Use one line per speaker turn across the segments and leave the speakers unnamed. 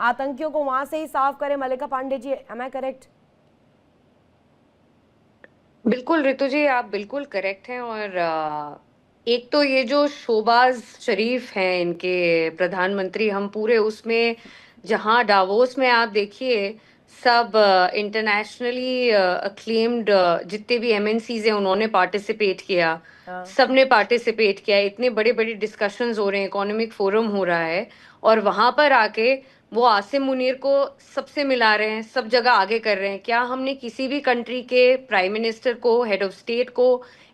आतंकियों को वहां से ही साफ करें। मल्लिका पांडे जी, एम आई करेक्ट?
बिल्कुल रितु जी, आप बिल्कुल करेक्ट हैं। और एक तो ये जो शोबाज शरीफ हैं इनके प्रधानमंत्री, हम पूरे उसमें, जहां डावोस में आप देखिए, सब इंटरनेशनली अक्लेम्ड जितने भी एमएनसीज हैं उन्होंने पार्टिसिपेट किया।
हाँ।
सबने पार्टिसिपेट किया, इतने बड़े बड़े डिस्कशंस हो रहे हैं, इकोनॉमिक फोरम हो रहा है, और वहां पर आके वो आसिम मुनीर को सबसे मिला रहे हैं, सब जगह आगे कर रहे हैं। क्या हमने किसी भी कंट्री के प्राइम मिनिस्टर को, हेड ऑफ स्टेट को,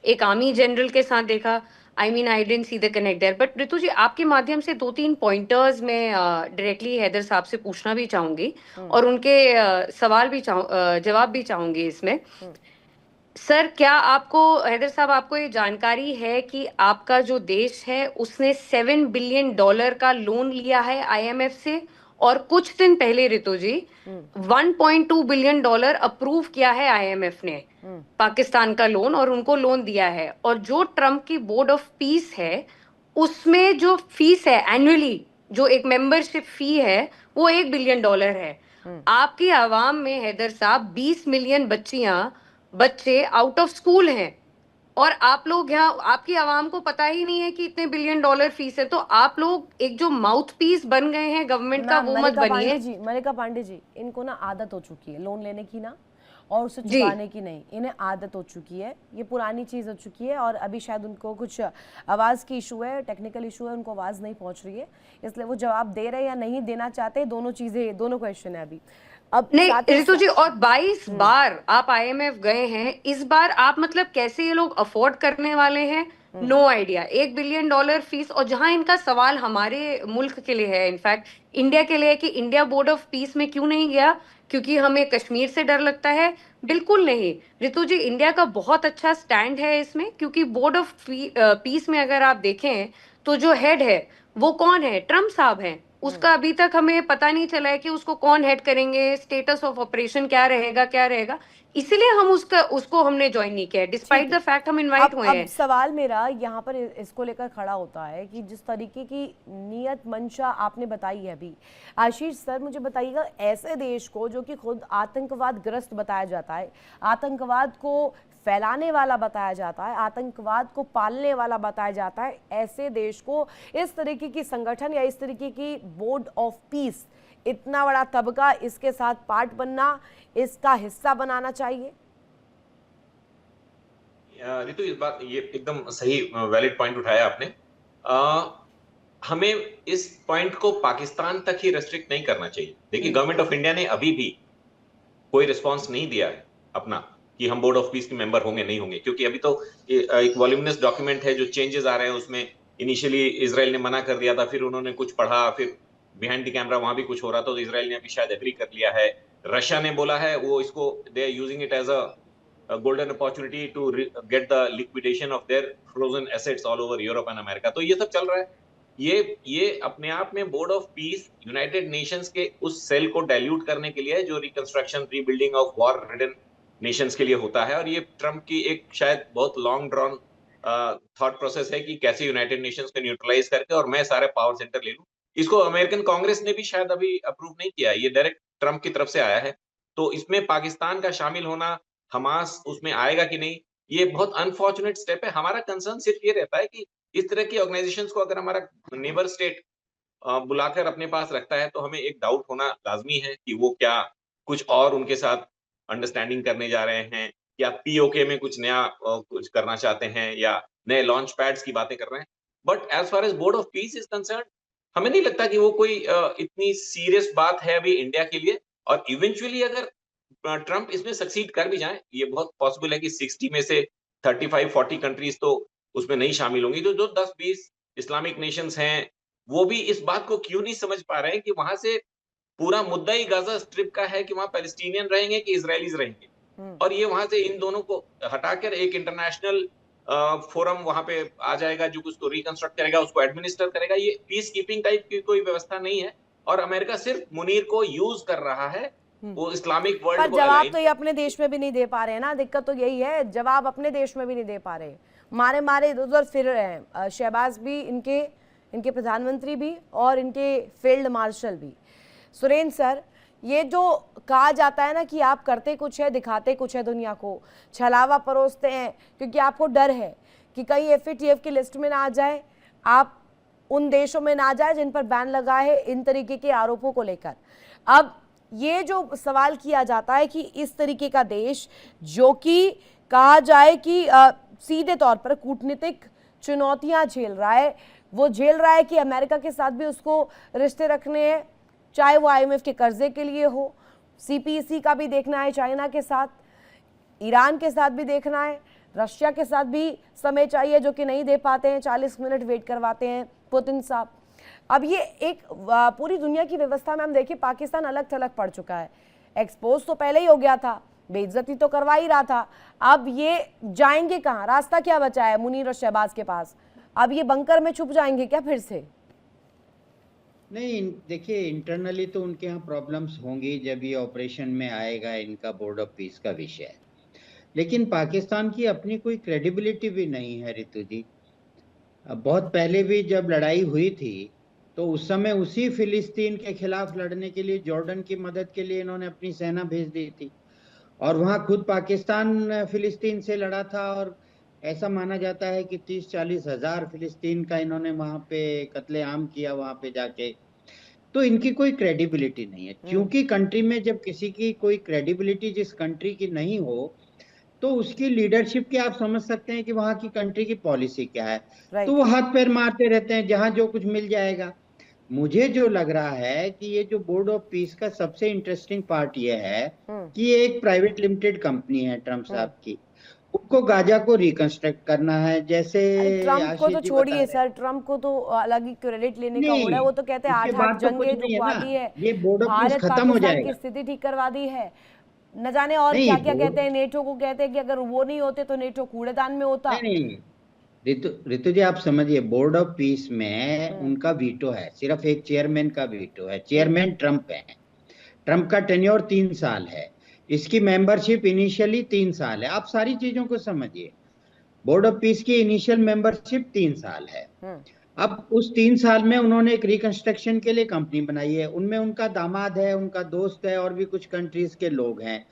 एक आर्मी जनरल के साथ देखा? I mean I didn't see the connect there. But Ritu ji, आपके माध्यम से दो तीन पॉइंटर्स मैं डायरेक्टली हैदर साहब से पूछना भी चाहूंगी,
हम्म।
और उनके सवाल भी जवाब भी चाहूंगी इसमें।
हम्म।
सर, क्या आपको, हैदर साहब, आपको ये जानकारी है कि आपका जो देश है उसने $7 बिलियन का लोन लिया है आईएमएफ से? और कुछ दिन पहले ऋतु जी,
हम्म।
$1.2 बिलियन अप्रूव किया है आईएमएफ ने
हम्म।
पाकिस्तान का लोन, और उनको लोन दिया है। और जो ट्रम्प की बोर्ड ऑफ पीस है, उसमें जो फीस है एनुअली, जो एक मेंबरशिप फी है, वो $1 बिलियन है।
हम्म।
आपकी आवाम में हैदर साहब 20 मिलियन बच्चे आउट ऑफ स्कूल हैं, और आप लोग यहाँ, आपकी आवाम को पता ही नहीं है कि इतने $1 बिलियन फीस है। तो आप लोग एक जो माउथ पीस बन गए हैं गवर्नमेंट का,
मैम,
वो मत
मल्लिका
बनिए।
पांडे जी, मल्लिका पांडे जी, इनको ना आदत हो चुकी है लोन लेने की ना, और उसे
जी।
चुकाने की नहीं। इन्हें आदत हो चुकी है, ये पुरानी चीज़ हो चुकी है। और अभी शायद उनको कुछ आवाज़ की इशू है, टेक्निकल इशू है, उनको आवाज़ नहीं पहुंच रही है, इसलिए वो जवाब दे रहे हैं या नहीं देना चाहते, दोनों चीज़ें, दोनों क्वेश्चन है अभी। अब
नहीं
साथ ही
ऋतु जी, और 22
हम्म।
बार आप आईएमएफ गए हैं, इस बार आप मतलब कैसे ये लोग अफोर्ड करने वाले हैं?
Hmm.
No idea. $1 billion fees, और जहां इनका सवाल हमारे मुल्क के लिए है, इनफैक्ट इंडिया के लिए है, कि इंडिया बोर्ड ऑफ पीस में क्यों नहीं गया? क्योंकि हमें कश्मीर से डर लगता है? बिल्कुल नहीं ऋतु जी, इंडिया का बहुत अच्छा स्टैंड है इसमें। क्योंकि बोर्ड ऑफ पीस में अगर आप देखें, तो जो हेड है वो कौन है? ट्रम्प साहब हैं।
हम्म।
उसका अभी तक हमें पता नहीं चला है कि उसको कौन हेड करेंगे, स्टेटस ऑफ ऑपरेशन क्या रहेगा, क्या रहेगा। इसीलिए हम उसको हमने ज्वाइन नहीं किया, डिस्पाइट
ठीक है।
द फैक्ट हम इनवाइट हुए
अब
हैं।
सवाल मेरा यहाँ पर इसको लेकर खड़ा होता है कि जिस तरीके की नियत मंशा आपने बताई है अभी, आशीष सर मुझे बताइएगा, ऐसे देश को जो कि खुद आतंकवाद ग्रस्त बताया जाता है, आतंकवाद को फैलाने वाला बताया जाता है, आतंकवाद को पालने वाला बताया जाता है, ऐसे देश को इस तरीके की संगठन या इस तरीके की बोर्ड ऑफ पीस, इतना बड़ा तबका इसके साथ पार्ट बनना, इसका हिस्सा बनाना चाहिए?
रितु, इस बात ये एकदम सही वैलिड पॉइंट उठाया आपने। हमें इस पॉइंट को पाकिस्तान तक ही रेस्ट्रिक्ट नहीं करना चाहिए। देखिए, गवर्नमेंट ऑफ इंडिया ने अभी भी कोई रिस्पांस नहीं दिया है अपना कि हम बोर्ड ऑफ पीस के मेंबर होंगे नहीं होंगे, क्योंकि अभी तो एक वॉल्यूमिनस डॉक्यूमेंट है, जो चेंजेस आ रहे हैं उसमें। इनिशियली इसराइल ने मना कर दिया था, फिर उन्होंने कुछ पढ़ा, फिर बिहाइंड द कैमरा वहां भी कुछ हो रहा था, तो इसराइल ने अभी शायद एग्री कर लिया है। रशिया ने बोला है वो इसको, they are using it as a golden opportunity to get the liquidation of their frozen assets all over Europe and America. तो ये सब चल रहा है। ये अपने आप में board of piece United Nations के उस सेल को डाइल्यूट करने के लिए है, जो reconstruction, rebuilding of war ridden Nations के लिए होता है। और ये ट्रम्प की एक शायद बहुत लॉन्ग ड्रॉन थॉट प्रोसेस है कि कैसे यूनाइटेड नेशंस को न्यूट्रलाइज करके और मैं सारे पावर सेंटर ले लूं। इसको अमेरिकन कांग्रेस ने भी शायद अभी अप्रूव नहीं किया, ये डायरेक्ट ट्रम्प की तरफ से आया है। तो इसमें पाकिस्तान का शामिल होना, हमास उसमें आएगा कि नहीं, ये बहुत अनफॉर्चुनेट स्टेप है। हमारा कंसर्न सिर्फ ये रहता है कि इस तरह की ऑर्गेनाइजेशंस को अगर हमारा नेबर स्टेट बुलाकर अपने पास रखता है, तो हमें एक डाउट होना लाजमी है कि वो क्या कुछ और उनके साथ अंडरस्टैंडिंग करने जा रहे हैं, या पीओके में कुछ नया कुछ करना चाहते हैं, या नए लॉन्च पैड्स की बातें कर रहे हैं। But as far as board of peace is concern, हमें नहीं लगता कि वो कोई इतनी सीरियस बात है अभी इंडिया के लिए। और इवेंचुअली अगर ट्रम्प इसमें सक्सीड कर भी जाए, ये बहुत पॉसिबल है कि 60 में से 35-40 कंट्रीज तो उसमें नहीं शामिल होंगी। तो जो 10-20 इस्लामिक नेशंस हैं, वो भी इस बात को क्यों नहीं समझ पा रहे हैं कि वहां से पूरा मुद्दा ही गाजा स्ट्रिप का है कि वहां पैलेस्टीनियन रहेंगे कि इजरायलीज रहेंगे।
हम्म।
और ये वहां से इन दोनों को हटाकर एक इंटरनेशनल फोरम वहां पे आ जाएगा, जो उसको रिकंस्ट्रक्ट करेगा, उसको एडमिनिस्टर करेगा। ये पीस कीपिंग टाइप की कोई व्यवस्था नहीं है। और अमेरिका सिर्फ मुनीर को यूज कर रहा है, वो इस्लामिक वर्ल्ड
पर
को
जवाब
अलाइन।
तो ये अपने देश में भी नहीं दे पा रहे हैं ना, दिक्कत तो यही है, जवाब अपने देश में भी नहीं दे पा रहे, मारे मारे इधर उधर फिर रहे हैं। शहबाज भी, इनके इनके प्रधानमंत्री भी, और इनके फील्ड मार्शल भी। सुरेंद्र सर, ये जो कहा जाता है ना कि आप करते कुछ है दिखाते कुछ है दुनिया को, छलावा परोसते हैं क्योंकि आपको डर है कि कहीं एफएटीएफ की लिस्ट में ना आ जाए, आप उन देशों में ना जाए जिन पर बैन लगा है इन तरीके के आरोपों को लेकर। अब ये जो सवाल किया जाता है कि इस तरीके का देश जो कि कहा जाए कि सीधे तौर पर कूटनीतिक चुनौतियां झेल रहा है, वो झेल रहा है कि अमेरिका के साथ भी उसको रिश्ते रखने हैं, चाहे वो आईएमएफ के कर्जे के लिए हो, सीपीईसी का भी देखना है, चाइना के साथ, ईरान के साथ भी देखना है, रशिया के साथ भी समय चाहिए जो कि नहीं दे पाते हैं, 40 मिनट वेट करवाते हैं पुतिन साहब। अब ये एक पूरी दुनिया की व्यवस्था में हम देखिए पाकिस्तान अलग थलग पड़ चुका है। एक्सपोज तो पहले ही हो गया था, बेइज्जती तो करवा ही रहा था, अब ये जाएंगे कहाँ? रास्ता क्या बचा है मुनीर और शहबाज के पास? अब ये बंकर में छुप जाएंगे क्या फिर से?
नहीं, देखिए इंटरनली तो उनके यहाँ प्रॉब्लम्स होंगी जब ये ऑपरेशन में आएगा इनका बोर्ड ऑफ पीस का विषय। लेकिन पाकिस्तान की अपनी कोई क्रेडिबिलिटी भी नहीं है रितु जी। बहुत पहले भी जब लड़ाई हुई थी तो उस समय उसी फिलिस्तीन के खिलाफ लड़ने के लिए जॉर्डन की मदद के लिए इन्होंने अपनी सेना भेज दी थी, और वहां खुद पाकिस्तान फिलिस्तीन से लड़ा था, और ऐसा माना जाता है कि 30-40 हजार फिलिस्तीन का इन्होंने वहां पे कत्लेआम किया वहां पे जाके। तो इनकी कोई क्रेडिबिलिटी नहीं है, क्योंकि कंट्री में जब किसी की कोई क्रेडिबिलिटी जिस कंट्री की नहीं हो तो उसकी लीडरशिप की आप समझ सकते हैं कि वहां की कंट्री की पॉलिसी क्या है। तो वो हाथ पैर मारते रहते हैं जहां जो कुछ मिल जाएगा। मुझे जो लग रहा है कि ये जो बोर्ड ऑफ पीस का सबसे इंटरेस्टिंग पार्ट ये है कि ये एक प्राइवेट लिमिटेड कंपनी है ट्रम्प साहब की, उनको गाजा को रिकंस्ट्रक्ट करना है। जैसे
ट्रम्प को तो छोड़िए सर, ट्रम्प को तो अलग ही क्रेडिट लेने का हो रहा है। वो तो कहते हैं 8 जंगें रुकवा दी है,
ये बोर्ड ऑफ पीस खत्म हो जाएगा,
की स्थिति ठीक करवा दी है, न जाने और क्या क्या कहते हैं। नेटो को कहते हैं कि अगर वो नहीं होते तो नेटो कूड़ेदान में होता।
नहीं रितु जी, आप समझिए, बोर्ड ऑफ पीस में उनका वीटो है, सिर्फ एक चेयरमैन का वीटो है। चेयरमैन ट्रम्प है, ट्रम्प का टेन्योर 3 साल है, इसकी मेंबरशिप इनिशियली 3 साल है। आप सारी चीजों को समझिए, बोर्ड ऑफ पीस की इनिशियल मेंबरशिप 3 साल है। अब उस 3 साल में उन्होंने एक रिकंस्ट्रक्शन के लिए कंपनी बनाई है, उनमें उनका दामाद है, उनका दोस्त है, और भी कुछ कंट्रीज के लोग हैं।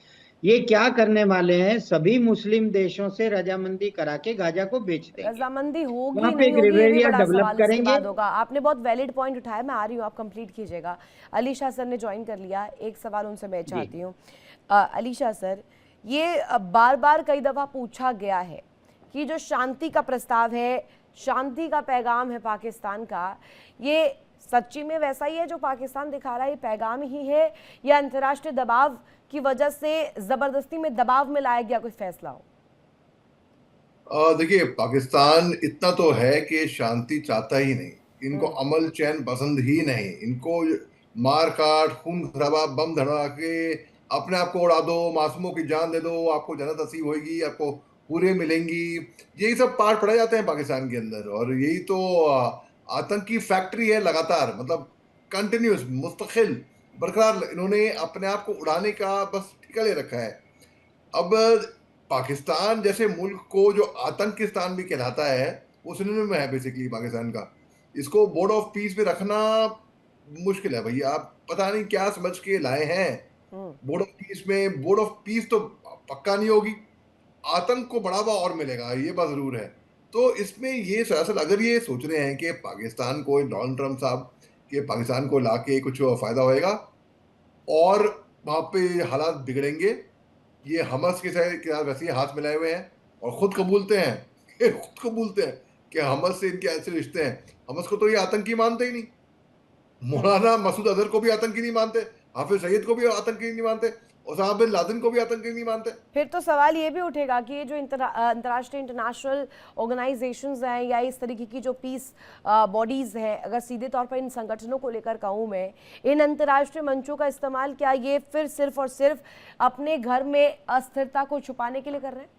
ये क्या करने वाले हैं, सभी मुस्लिम देशों से रजामंदी करा के गाजा को बेच देंगे।
रजामंदी होगी नहीं होगी ये भी बड़ा सवाल इसके बाद होगा। आपने बहुत वैलिड पॉइंट उठाया, मैं आ रही हूँ, आप कंप्लीट कीजिएगा। अलीशा सर ने ज्वाइन कर लिया, एक सवाल उनसे मैं चाहती हूँ। अलीशा सर, ये बार बार कई दफा पूछा गया है कि जो शांति का प्रस्ताव है, शांति का पैगाम है पाकिस्तान का, ये सच्ची में वैसा ही है जो पाकिस्तान दिखा रहा है, ये पैगाम ही है, या अंतर्राष्ट्रीय दबाव की वजह से जबरदस्ती में दबाव में लाया गया कोई फैसला हो?
देखिए, पाकिस्तान इतना तो है कि शांति चाहता ही नहीं, इनको अमल चैन पसंद ही नहीं, इनको मार काट, खून खराबा, बम धड़ा के अपने आप को उड़ा दो, मासूमों की जान दे दो, आपको जन्नत नसीब होगी, आपको पूरे मिलेंगी, यही सब पाठ पढ़े जाते हैं पाकिस्तान के अंदर। और यही तो आतंकी फैक्ट्री है लगातार, मतलब कंटिन्यूस, मुस्तकिल, बरकरार इन्होंने अपने आप को उड़ाने का बस ठिका ले रखा है। अब पाकिस्तान जैसे मुल्क को जो आतंकिस्तान भी कहलाता है, वो सिनोनिम है बेसिकली पाकिस्तान का। इसको बोर्ड ऑफ पीस पे रखना मुश्किल है भैया, आप पता नहीं क्या समझ के लाए हैं बोर्ड ऑफ पीस में। बोर्ड ऑफ पीस तो पक्का नहीं होगी, आतंक को बढ़ावा और मिलेगा, ये बात जरूर है। तो इसमें ये सरासर अगर ये सोच रहे हैं कि पाकिस्तान को, डोनाल्ड ट्रम्प साहब के पाकिस्तान को लाके कुछ फायदा होएगा और वहां पे हालात बिगड़ेंगे, ये हमस के साथ वैसे ही हाथ मिलाए हुए हैं और खुद कबूलते हैं कि हमस से इनके ऐसे रिश्ते हैं। हमस को तो ये आतंकी मानते ही नहीं, मौलाना मसूद अजहर को भी आतंकी नहीं मानते, हाफिज सईद को भी आतंकी नहीं मानते, ओसामा बिन लादेन को भी आतंकी नहीं मानते।
फिर तो सवाल ये भी उठेगा कि ये जो अंतर्राष्ट्रीय इंटरनेशनल ऑर्गेनाइजेशंस हैं या इस तरीके की जो पीस बॉडीज हैं, अगर सीधे तौर पर इन संगठनों को लेकर कहूँ मैं, इन अंतर्राष्ट्रीय मंचों का इस्तेमाल क्या ये फिर सिर्फ और सिर्फ अपने घर में अस्थिरता को छुपाने के लिए कर रहे हैं?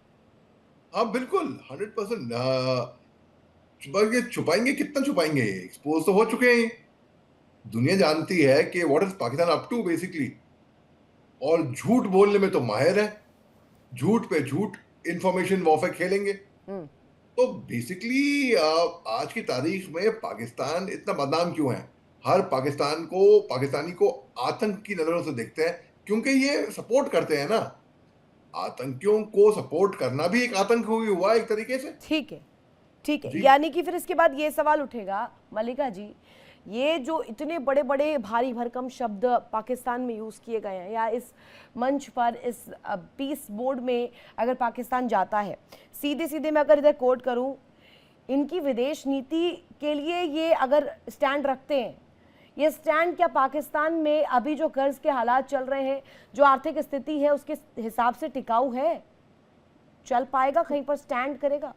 हाँ बिल्कुल, 100%। छुपाएंगे, कितना छुपाएंगे? एक्सपोज तो हो चुके हैं, दुनिया जानती है कि what is Pakistan up to basically. और झूठ बोलने में तो माहिर है, झूठ पे झूठ, इंफॉर्मेशन वॉरफेयर खेलेंगे। तो बेसिकली आज की तारीख में पाकिस्तान इतना बदनाम क्यों है? हर पाकिस्तानी को आतंक की नजरों से देखते हैं, क्योंकि ये सपोर्ट करते हैं ना। आतंकियों को सपोर्ट करना भी एक आतंक ही हुआ एक तरीके से।
ठीक है, ठीक है।
जी।
यानी कि फिर इसके बाद ये सवाल उठेगा मल्लिका जी, ये जो इतने बड़े बड़े भारी भरकम शब्द पाकिस्तान में यूज़ किए गए हैं, या इस मंच पर इस पीस बोर्ड में अगर पाकिस्तान जाता है, सीधे सीधे मैं अगर इधर कोट करूं, इनकी विदेश नीति के लिए ये अगर स्टैंड रखते हैं, ये स्टैंड क्या पाकिस्तान में अभी जो कर्ज के हालात चल रहे हैं, जो आर्थिक स्थिति है, उसके हिसाब से टिकाऊ है? चल पाएगा, कहीं पर स्टैंड करेगा?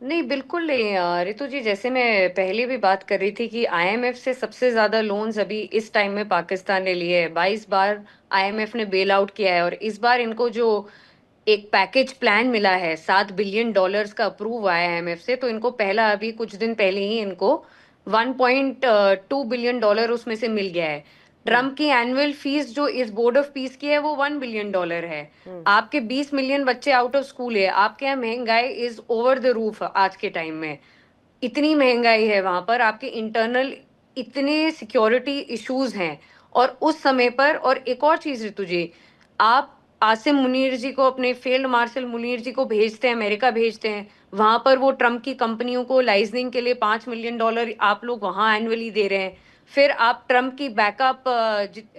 नहीं, बिल्कुल नहीं रितु जी, जैसे मैं पहले भी बात कर रही थी कि आईएमएफ से सबसे ज्यादा लोन्स अभी इस टाइम में पाकिस्तान ने लिए है। 22 बार आईएमएफ ने बेल आउट किया है, और इस बार इनको जो एक पैकेज प्लान मिला है $7 बिलियन का अप्रूव हुआ है आईएमएफ से, तो इनको पहला अभी कुछ दिन पहले ही इनको $1.2 बिलियन उसमें से मिल गया है। ट्रम्प की एनुअल फीस जो इस बोर्ड ऑफ पीस की है वो $1 बिलियन है। आपके 20 मिलियन बच्चे आउट ऑफ स्कूल है, आपके यहाँ महंगाई इज ओवर द रूफ आज के टाइम में। इतनी महंगाई है वहां पर, आपके इंटरनल इतने सिक्योरिटी इश्यूज हैं। और उस समय पर, और एक और चीज रितु जी, आप आसिम मुनीर जी को, अपने फील्ड मार्शल मुनीर जी को भेजते हैं, अमेरिका भेजते हैं, वहां पर वो ट्रम्प की कंपनियों को लाइजनिंग के लिए $5 मिलियन आप लोग वहां एनुअली दे रहे हैं। फिर आप ट्रम्प की बैकअप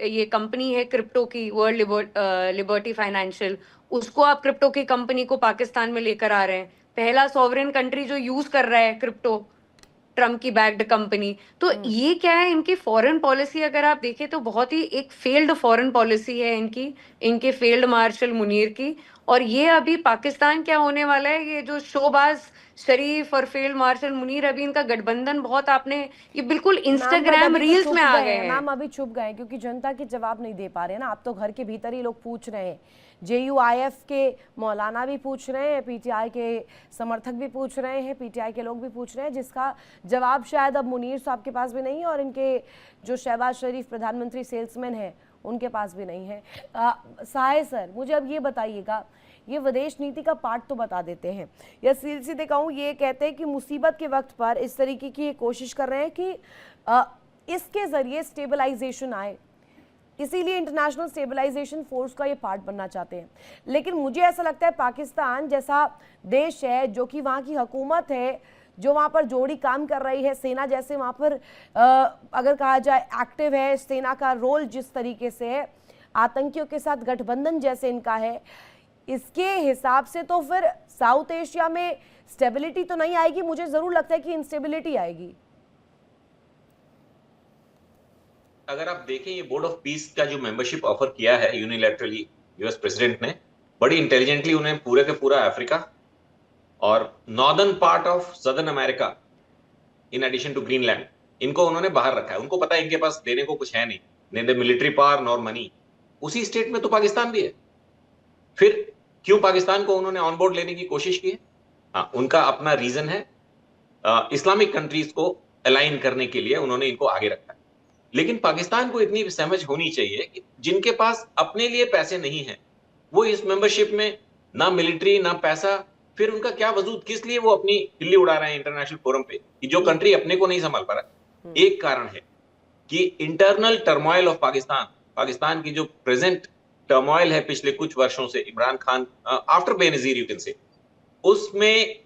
ये कंपनी है क्रिप्टो की, वर्ल्ड लिबर्टी फाइनेंशियल, उसको आप क्रिप्टो की कंपनी को पाकिस्तान में लेकर आ रहे हैं। पहला सॉवरेन कंट्री जो यूज कर रहा है क्रिप्टो, ट्रम्प की बैक्ड कंपनी। तो ये क्या है, इनकी फॉरेन पॉलिसी अगर आप देखें तो बहुत ही एक फेल्ड फॉरेन पॉलिसी है इनकी, इनके फील्ड मार्शल मुनीर की। और ये अभी पाकिस्तान क्या होने वाला है, ये जो शोबाज शरीफ और फील्ड मार्शल मुनीर, अभी इनका गठबंधन बहुत, आपने ये बिल्कुल
मैम,
इंस्टाग्राम
अभी तो
रील्स
छुप
में आ
गए
गए
हैं
हैं।
मैम, अभी छुप गए हैं क्योंकि जनता के जवाब नहीं दे पा रहे हैं ना। आप तो घर के भीतर ही लोग पूछ रहे हैं, JUIF के मौलाना भी पूछ रहे हैं, PTI के समर्थक भी पूछ रहे हैं, PTI के लोग भी पूछ रहे हैं, जिसका जवाब शायद अब मुनीर साहब के पास भी नहीं है, और इनके जो शहबाज शरीफ प्रधानमंत्री सेल्समैन हैं उनके पास भी नहीं है। सहाय सर, मुझे अब ये बताइएगा, ये विदेश नीति का पार्ट तो बता देते हैं, या सीधे सीधे कहूँ ये कहते हैं कि मुसीबत के वक्त पर इस तरीके की कोशिश कर रहे हैं कि इसके ज़रिए स्टेबलाइजेशन आए, इसीलिए इंटरनेशनल स्टेबलाइजेशन फोर्स का ये पार्ट बनना चाहते हैं। लेकिन मुझे ऐसा लगता है पाकिस्तान जैसा देश है, जो कि वहाँ की हुकूमत है, जो वहाँ पर जोड़ी काम कर रही है, सेना जैसे वहाँ पर अगर कहा जाए एक्टिव है, सेना का रोल जिस तरीके से है, आतंकियों के साथ गठबंधन जैसे इनका है, इसके हिसाब से तो फिर साउथ एशिया में स्टेबिलिटी तो नहीं आएगी, मुझे ज़रूर लगता है कि इंस्टेबिलिटी आएगी।
अगर आप देखें, ये बोर्ड ऑफ पीस का जो मेंबरशिप ऑफर किया है यूनिलैटरली यूएस प्रेसिडेंट ने, बड़ी इंटेलिजेंटली उन्हें पूरे के पूरा अफ्रीका और northern part of southern America in addition to Greenland, इनको उन्होंने बाहर रखा है। उनको पता है इनके पास देने को कुछ है नहीं, neither military power nor money. उसी स्टेट में तो पाकिस्तान भी है, फिर क्यों पाकिस्तान को उन्होंने ऑन बोर्ड लेने की कोशिश की है? हाँ, उनका अपना रीजन है, इस्लामिक कंट्रीज को अलाइन करने के लिए उन्होंने इनको आगे रखा है। लेकिन पाकिस्तान को इतनी समझ होनी चाहिए कि जिनके पास अपने लिए पैसे नहीं है, वो इस मेंबरशिप में ना मिलिट्री ना पैसा, फिर उनका क्या वजूद, किस लिए वो अपनी दिल्ली उड़ा रहे हैं इंटरनेशनल फोरम पे, कि जो कंट्री अपने को नहीं संभाल पा रहा। एक कारण है कि internal turmoil of Pakistan, Pakistan की जो प्रेजेंट टर्मोइल है पिछले कुछ वर्षों से, Imran Khan after Benazir you can say, उसमें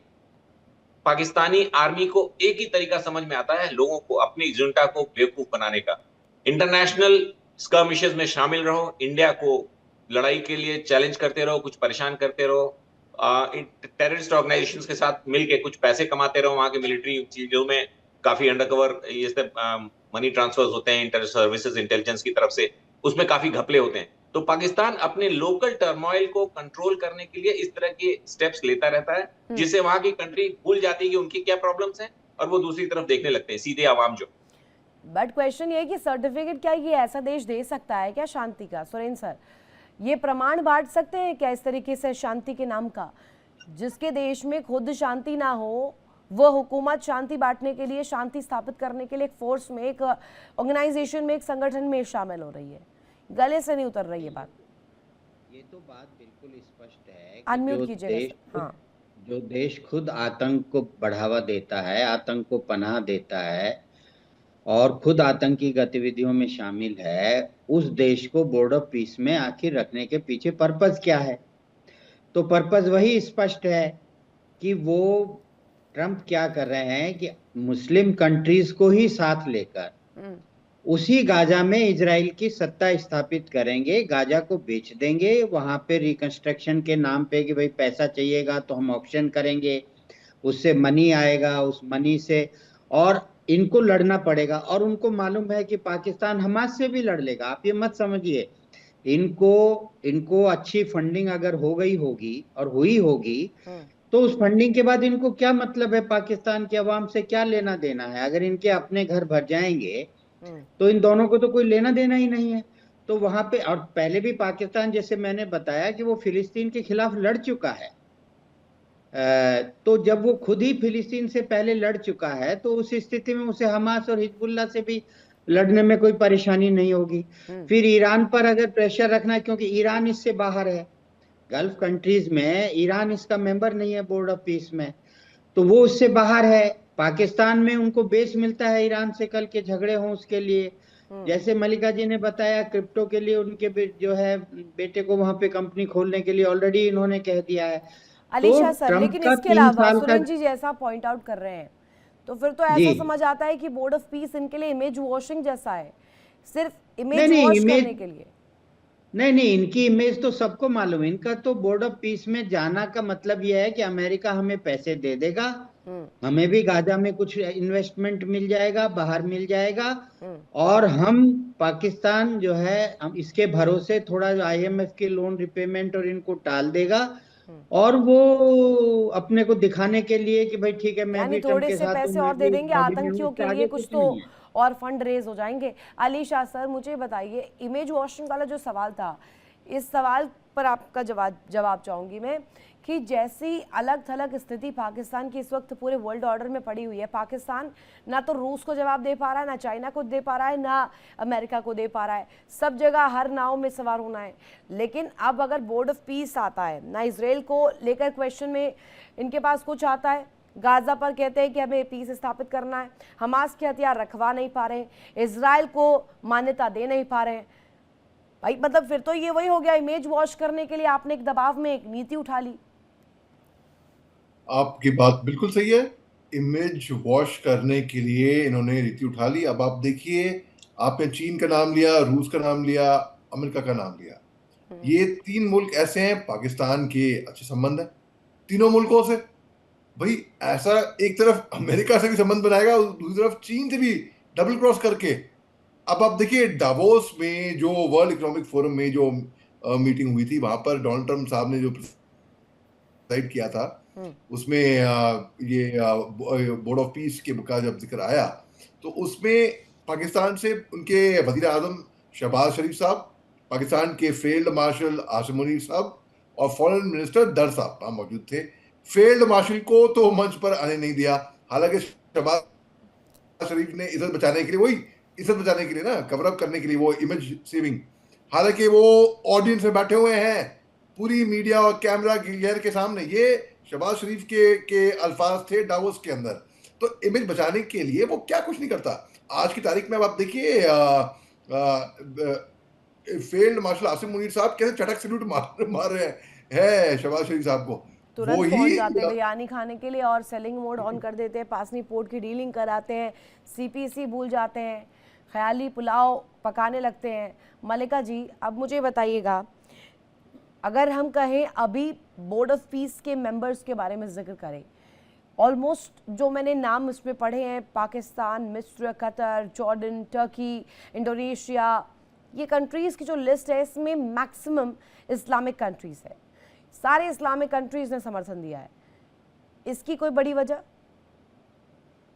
पाकिस्तानी आर्मी को एक ही तरीका समझ में आता है, लोगों को, अपनी जुंटा को बेवकूफ बनाने का। इंटरनेशनल स्कर्मिशेस में शामिल रहो, इंडिया को लड़ाई के लिए चैलेंज करते रहो, कुछ परेशान करते रहो, टेररिस्ट ऑर्गेनाइजेशंस के साथ मिलके कुछ पैसे कमाते रहो, वहां के मिलिट्री चीजों में काफी अंडरकवर ये मनी ट्रांसफर्स होते हैं इंटर सर्विसेज इंटेलिजेंस की तरफ से, उसमें काफी घपले होते हैं। तो पाकिस्तान अपने लोकल टर्मोइल को कंट्रोल करने के लिए इस तरह के स्टेप्स लेता रहता है, जिससे वहां की कंट्री भूल जाती है कि उनकी क्या प्रॉब्लम्स हैं, और वो दूसरी तरफ देखने लगते हैं, सीधे आवाम जो।
बट क्वेश्चन ये है कि सर्टिफिकेट क्या ये ऐसा देश दे सकता है क्या शांति का? सुरेंद्र सर, ये प्रमाण बांट सकते हैं क्या इस तरीके से शांति के नाम का, जिसके देश में खुद शांति ना हो, वो हुकूमत शांति बांटने के लिए, शांति स्थापित करने के लिए एक फोर्स में, एक ऑर्गेनाइजेशन में, एक संगठन में शामिल हो रही है? गले से नहीं उतर रही है बात।
ये तो बात बिल्कुल स्पष्ट है
अनम्यूट
कि
कीजिएगा। हाँ,
जो देश खुद आतंक को बढ़ावा देता है, आतंक को पनाह देता है, और खुद आतंकी गतिविधियों में शामिल है, उस देश को बोर्ड ऑफ पीस में आखिर रखने के पीछे पर्पस क्या है? तो पर्पस वही स्पष्ट है कि वो ट्रम्प क्या कर रहे हैं कि मुस्लिम कंट्रीज को ही साथ लेकर उसी गाजा में इजराइल की सत्ता स्थापित करेंगे, गाजा को बेच देंगे, वहां पे रिकंस्ट्रक्शन के नाम पे कि भाई पैसा चाहिएगा तो हम ऑक्शन करेंगे, उससे मनी आएगा, उस मनी से और इनको लड़ना पड़ेगा। और उनको मालूम है कि पाकिस्तान हमास से भी लड़ लेगा। आप ये मत समझिए, इनको अच्छी फंडिंग अगर हो गई होगी और हुई होगी तो उस फंडिंग के बाद इनको क्या मतलब है, पाकिस्तान की आवाम से क्या लेना देना है? अगर इनके अपने घर भर जाएंगे तो इन दोनों को तो कोई लेना देना ही नहीं है। तो वहां पे, और पहले भी पाकिस्तान, जैसे मैंने बताया कि वो फिलिस्तीन के खिलाफ लड़ चुका है, तो जब वो खुद ही फिलिस्तीन से पहले लड़ चुका है तो उस स्थिति में उसे हमास और हिजबुल्लाह से भी लड़ने में कोई परेशानी नहीं होगी। फिर ईरान पर अगर प्रेशर रखना, क्योंकि ईरान इससे बाहर है, गल्फ कंट्रीज में ईरान इसका मेंबर नहीं है बोर्ड ऑफ पीस में, तो वो उससे बाहर है। पाकिस्तान में उनको बेस मिलता है ईरान से, कल के झगड़े हों उसके लिए। जैसे मलिका जी ने बताया, क्रिप्टो के लिए उनके जो है बेटे को वहां पे कंपनी खोलने के लिए ऑलरेडी इन्होंने कह दिया है।
अलीशा सर,
ट्रम्प
लेकिन
का
इसके
3
अलावा
साल का
सुरेंद्र जी जैसा पॉइंट आउट कर रहे हैं तो फिर तो ऐसा
जी
समझ आता है कि बोर्ड ऑफ पीस इनके लिए इमेज वॉशिंग जैसा है, सिर्फ
नहीं
इमेज
नहीं
वॉश
इमेज
करने के लिए।
नहीं, इनकी इमेज तो सबको मालूम है। इनका तो बोर्ड ऑफ पीस में जाना का मतलब यह है कि अमेरिका हमें पैसे दे देगा, हमें भी गाजा में कुछ इन्वेस्टमेंट मिल जाएगा, बाहर मिल जाएगा, और हम पाकिस्तान जो है हम इसके भरोसे थोड़ा आईएमएफ के लोन रिपेमेंट और इनको टाल देगा, और वो अपने को दिखाने के लिए कि भाई ठीक है मैं
यानी
भी ट्रम्प
थोड़े
के
से
साथ हूं,
पैसे
मैं
और दे
भी
देंगे
बॉडी में हूं,
आतंकियों
इससे
के
आगे
लिए,
कुछ
कुछ तो
नहीं है।
और फंड रेज हो जाएंगे। अलीशा सर, मुझे बताइए, इमेज वॉशिंग वाला जो सवाल था, इस सवाल पर आपका जवाब चाहूंगी मैं कि जैसी अलग थलग स्थिति पाकिस्तान की इस वक्त पूरे वर्ल्ड ऑर्डर में पड़ी हुई है, पाकिस्तान ना तो रूस को जवाब दे पा रहा है, ना चाइना को दे पा रहा है, ना अमेरिका को दे पा रहा है, सब जगह हर नाव में सवार होना है। लेकिन अब अगर बोर्ड ऑफ पीस आता है, ना इसराइल को लेकर क्वेश्चन में इनके पास कुछ आता है, गाजा पर कहते हैं कि हमें पीस स्थापित करना है, हमास के हथियार रखवा नहीं पा रहे, इसराइल को मान्यता दे नहीं पा रहे हैं, भाई मतलब फिर तो ये वही हो गया, इमेज वॉश करने के लिए आपने एक दबाव में एक नीति उठा ली।
आपकी बात बिल्कुल सही है, इमेज वॉश करने के लिए इन्होंने नीति उठा ली। अब आप देखिए, आपने चीन का नाम लिया, रूस का नाम लिया, अमेरिका का नाम लिया, ये 3 मुल्क ऐसे हैं, पाकिस्तान के अच्छे संबंध है तीनों मुल्कों से। भाई ऐसा एक तरफ अमेरिका से भी संबंध बनाएगा, दूसरी तरफ चीन से भी डबल क्रॉस करके। अब आप देखिए, डावोस में जो वर्ल्ड इकोनॉमिक फोरम में जो मीटिंग हुई थी, वहां पर डोनाल्ड ट्रम्प साहब ने जो प्रेसाइड किया था, उसमें ये बोर्ड ऑफ पीस के का जब जिक्र आया तो उसमें पाकिस्तान से उनके वजीर आजम शहबाज शरीफ साहब, पाकिस्तान के फील्ड मार्शल आसिम मुनीर साहब और फॉरेन मिनिस्टर दर साहब वहां मौजूद थे। फील्ड मार्शल को तो मंच पर आने नहीं दिया, हालांकि शहबाज शरीफ ने इज्जत बचाने के लिए, वही इज्जत बचाने के लिए ना, कवर अप करने के लिए, वो इमेज सेविंग, हालांकि वो ऑडियंस में बैठे हुए हैं पूरी मीडिया और कैमरा गियर के सामने, ये शहबाज शरीफ के अल्फाज थे डावोस के अंदर। तो इमेज बचाने के लिए वो क्या कुछ नहीं करता। आज की तारीख में अब आप देखिए, फील्ड मार्शल आसिम मुनीर साहब कैसे चटक सल्यूट मार रहे हैं शहबाज शरीफ साहब को,
तुरंत पहुंच जाते हैं बिरयानी खाने के लिए और सेलिंग मोड ऑन कर देते हैं, पासनी पोर्ट की डीलिंग कराते हैं, सीपीसी भूल जाते हैं, ख्याली पुलाव पकाने लगते हैं। मलिका जी, अब मुझे बताइएगा, अगर हम कहें अभी बोर्ड ऑफ पीस के मेंबर्स के बारे में जिक्र करें, ऑलमोस्ट जो मैंने नाम इसमें पढ़े हैं, पाकिस्तान, मिस्र, कतर, जॉर्डन, टर्की, इंडोनेशिया, ये कंट्रीज़ की जो लिस्ट है इसमें मैक्सिमम इस्लामिक कंट्रीज़ है, सारे इस्लामिक कंट्रीज़ ने समर्थन दिया है। इसकी कोई बड़ी वजह?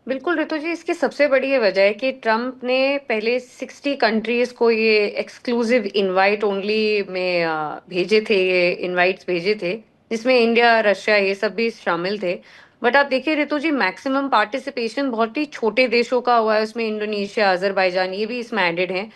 बिल्कुल ऋतु जी, इसकी सबसे बड़ी ये वजह है कि ट्रम्प ने पहले 60 कंट्रीज को ये एक्सक्लूसिव इनवाइट ओनली में भेजे थे, ये इनवाइट्स भेजे थे, जिसमें इंडिया, रशिया, ये सब भी शामिल थे। बट आप देखिए ऋतु जी, मैक्सिमम पार्टिसिपेशन बहुत ही छोटे देशों का हुआ है, उसमें इंडोनेशिया, अजरबैजान, ये भी इसमें एडेड हैं।